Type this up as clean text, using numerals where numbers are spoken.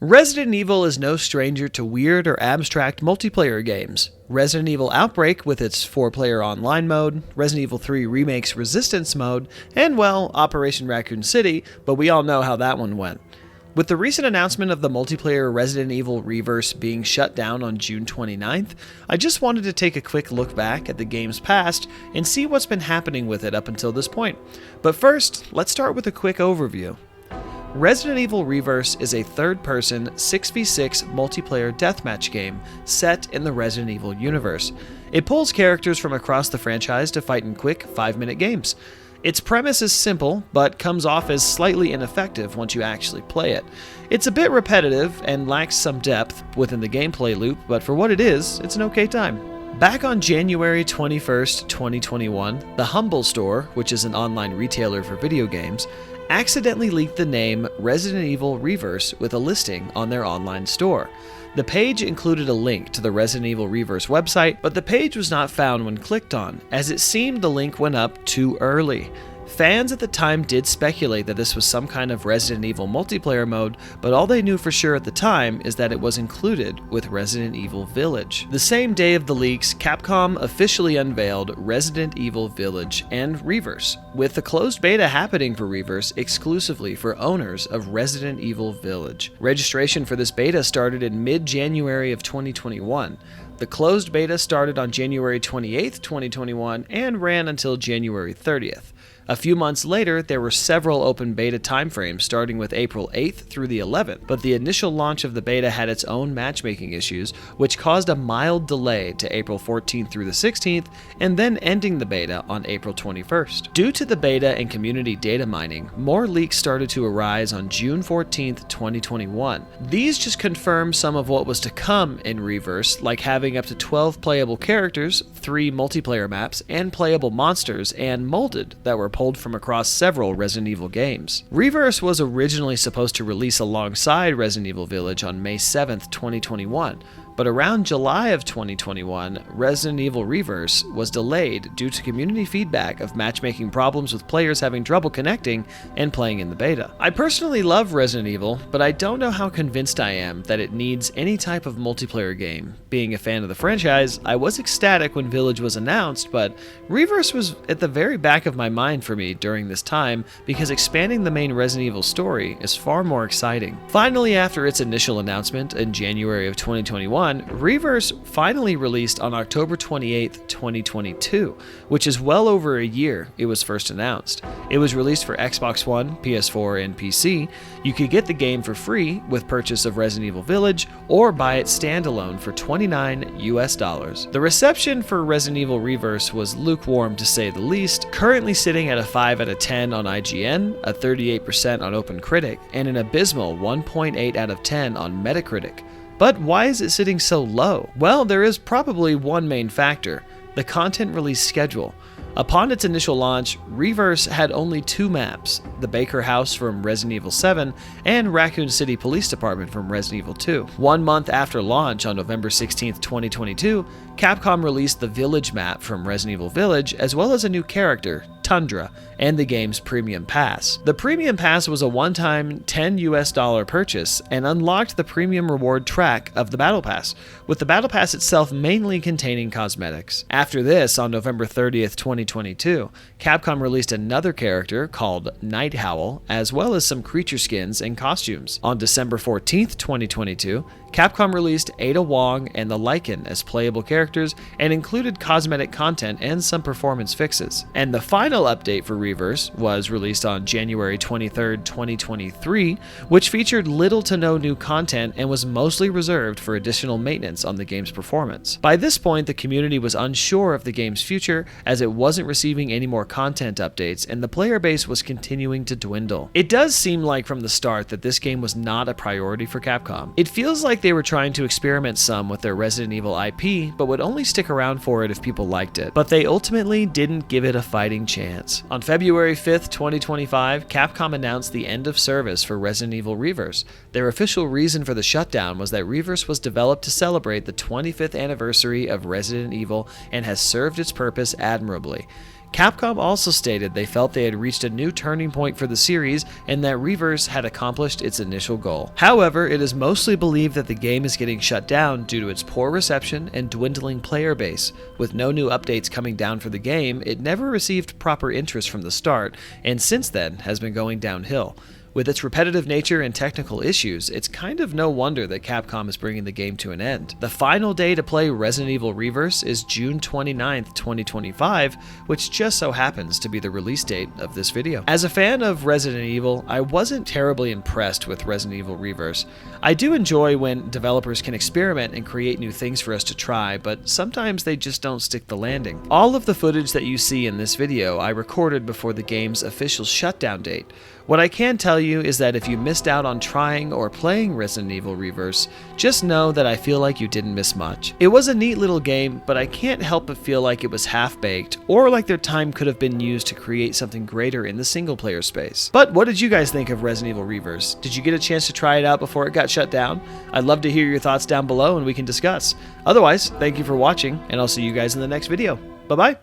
Resident Evil is no stranger to weird or abstract multiplayer games. Resident Evil Outbreak with its 4-player online mode, Resident Evil 3 Remake's Resistance mode, and well, Operation Raccoon City, but we all know how that one went. With the recent announcement of the multiplayer Resident Evil Reverse being shut down on June 29th, I just wanted to take a quick look back at the game's past and see what's been happening with it up until this point. But first, let's start with a quick overview. Resident Evil Reverse is a third-person 6v6 multiplayer deathmatch game set in the Resident Evil universe. It pulls characters from across the franchise to fight in quick 5-minute games. Its premise is simple, but comes off as slightly ineffective once you actually play it. It's a bit repetitive and lacks some depth within the gameplay loop, but for what it is, it's an okay time. Back on January 21st, 2021, the Humble Store, which is an online retailer for video games, accidentally leaked the name Resident Evil Reverse with a listing on their online store. The page included a link to the Resident Evil Reverse website, but the page was not found when clicked on, as it seemed the link went up too early. Fans at the time did speculate that this was some kind of Resident Evil multiplayer mode, but all they knew for sure at the time is that it was included with Resident Evil Village. The same day of the leaks, Capcom officially unveiled Resident Evil Village and Reverse, with the closed beta happening for Reverse exclusively for owners of Resident Evil Village. Registration for this beta started in mid-January of 2021. The closed beta started on January 28th, 2021 and ran until January 30th. A few months later, there were several open beta timeframes starting with April 8th through the 11th, but the initial launch of the beta had its own matchmaking issues, which caused a mild delay to April 14th through the 16th, and then ending the beta on April 21st. Due to the beta and community data mining, more leaks started to arise on June 14th, 2021. These just confirm some of what was to come in Reverse, like having up to 12 playable characters, 3 multiplayer maps, and playable monsters, and molded that were pulled from across several Resident Evil games. Reverse was originally supposed to release alongside Resident Evil Village on May 7th, 2021, but around July of 2021, Resident Evil Reverse was delayed due to community feedback of matchmaking problems with players having trouble connecting and playing in the beta. I personally love Resident Evil, but I don't know how convinced I am that it needs any type of multiplayer game. Being a fan of the franchise, I was ecstatic when Village was announced, but Reverse was at the very back of my mind for me during this time because expanding the main Resident Evil story is far more exciting. Finally, after its initial announcement in January of 2021, Reverse finally released on October 28th, 2022, which is well over a year it was first announced. It was released for Xbox One, PS4, and PC. You could get the game for free with purchase of Resident Evil Village or buy it standalone for $29 US. The reception for Resident Evil Reverse was lukewarm to say the least, currently sitting at a 5 out of 10 on IGN, a 38% on OpenCritic, and an abysmal 1.8 out of 10 on Metacritic. But why is it sitting so low? Well, there is probably one main factor: the content release schedule. Upon its initial launch, Reverse had only 2 maps, the Baker House from Resident Evil 7 and Raccoon City Police Department from Resident Evil 2. 1 month after launch on November 16th, 2022, Capcom released the Village map from Resident Evil Village, as well as a new character, Tundra, and the game's Premium Pass. The Premium Pass was a one-time $10 US purchase and unlocked the premium reward track of the Battle Pass, with the Battle Pass itself mainly containing cosmetics. After this, on November 30th, 2022, Capcom released another character called Night Howl, as well as some creature skins and costumes. On December 14th, 2022, Capcom released Ada Wong and the Lycan as playable characters and included cosmetic content and some performance fixes. And the final update for Reverse was released on January 23rd, 2023, which featured little to no new content and was mostly reserved for additional maintenance on the game's performance. By this point, the community was unsure of the game's future, as it wasn't receiving any more content updates and the player base was continuing to dwindle. It does seem like from the start that this game was not a priority for Capcom. It feels like they were trying to experiment some with their Resident Evil IP, but would only stick around for it if people liked it. But they ultimately didn't give it a fighting chance. On February 5th, 2025, Capcom announced the end of service for Resident Evil Reverse. Their official reason for the shutdown was that Reverse was developed to celebrate the 25th anniversary of Resident Evil and has served its purpose admirably. Capcom also stated they felt they had reached a new turning point for the series and that Reverse had accomplished its initial goal. However, it is mostly believed that the game is getting shut down due to its poor reception and dwindling player base. With no new updates coming down for the game, it never received proper interest from the start, and since then has been going downhill. With its repetitive nature and technical issues, it's kind of no wonder that Capcom is bringing the game to an end. The final day to play Resident Evil Reverse is June 29th, 2025, which just so happens to be the release date of this video. As a fan of Resident Evil, I wasn't terribly impressed with Resident Evil Reverse. I do enjoy when developers can experiment and create new things for us to try, but sometimes they just don't stick the landing. All of the footage that you see in this video I recorded before the game's official shutdown date. What I can tell you is that if you missed out on trying or playing Resident Evil Reverse, just know that I feel like you didn't miss much. It was a neat little game, but I can't help but feel like it was half-baked, or like their time could have been used to create something greater in the single-player space. But what did you guys think of Resident Evil Reverse? Did you get a chance to try it out before it got shut down? I'd love to hear your thoughts down below and we can discuss. Otherwise, thank you for watching, and I'll see you guys in the next video. Bye-bye!